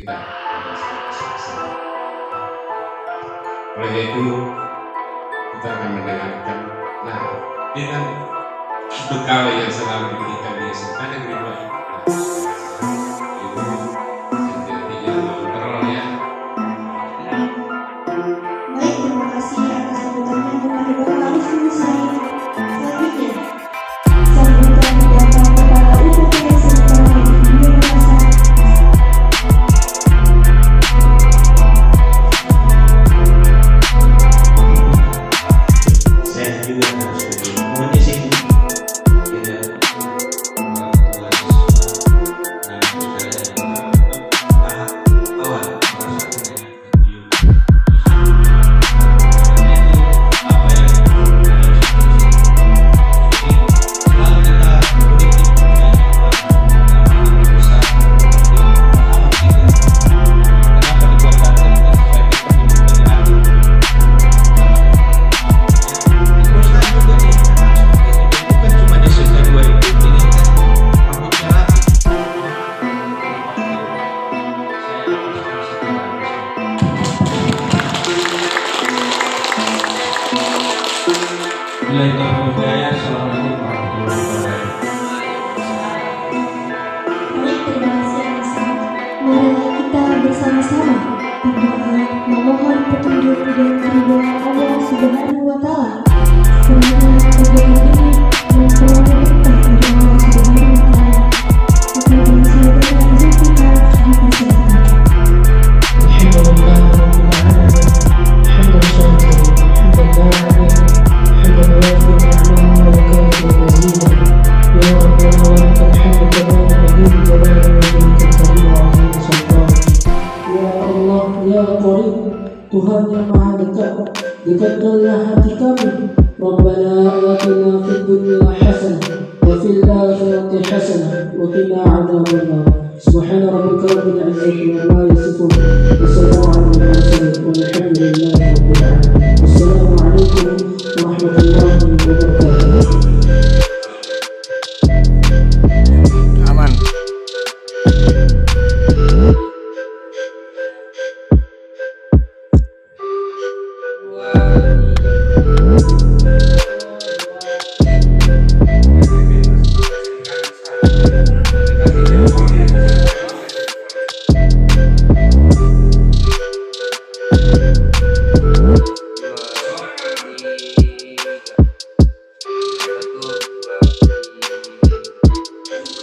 kita. Oleh itu kita akan mendengarkan. Nah, ini kan bekal yang selalu diberikan di SMA Negeri 2 ini. Ibu jadi yang kontrol ya. Baik, terima kasih atas sambutannya kepada Bapak Alif Said. Selanjutnya, sambutan Bapak Kepala UPT SMK Negeri 2 Makassar. Saya juga harus mohon izin Assalamualaikum warahmatullahi wabarakatuh. Baik, terima kasih atas. Marilah kita bersama-sama berdoa memohon petunjuk dan keridhaan Allah Subhanahu wa Ta'ala. Semoga doa ini membawa berkah dari Allah Subhanahu wa Ta'ala. Kita bisa dengan Zulfikar dipersilakan. Tuhan yang maha dekat, dekatkanlah hati kami. Rabbana atina fid dunya hasanah wa fil akhirati hasanah wa qina adzabannar. Subhana rabbika rabbil izzati amma yasifun. Wassalamu ala al-mursalin walhamdulillahi rabbil alamin. Assalamu alaikum warahmatullahi wabarakatuh. Aman.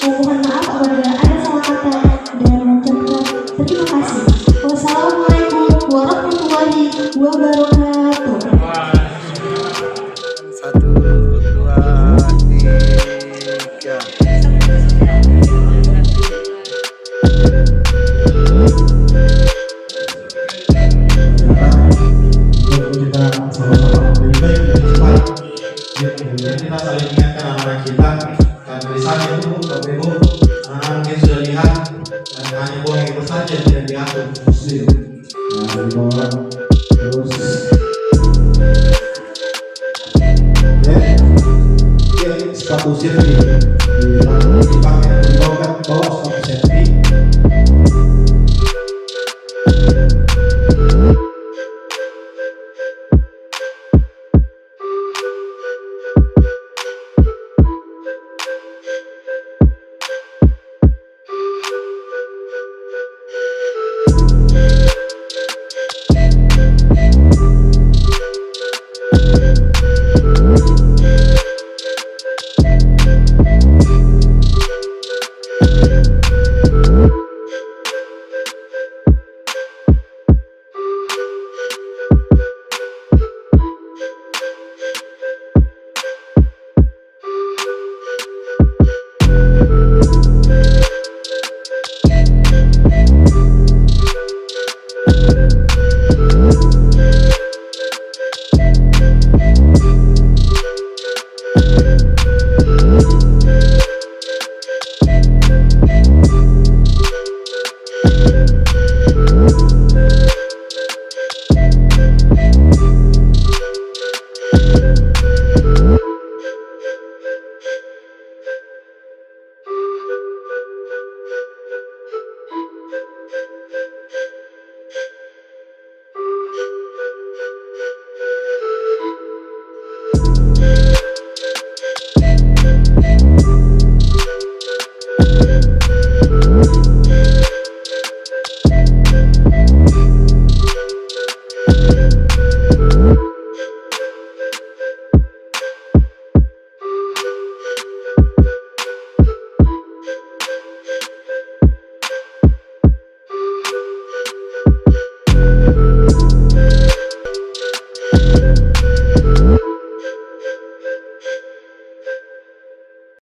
Mohon maaf apabila ada salah kata dan mengucapkan terima kasih. Wassalamualaikum warahmatullahi wabarakatuh. 1, 2, 3. Kita saling ingatkan anak-anak kita dan tulisannya itu Bapak Ibu mungkin sudah lihat dan hanya buang itu saja tidak diatur muslim. Nah,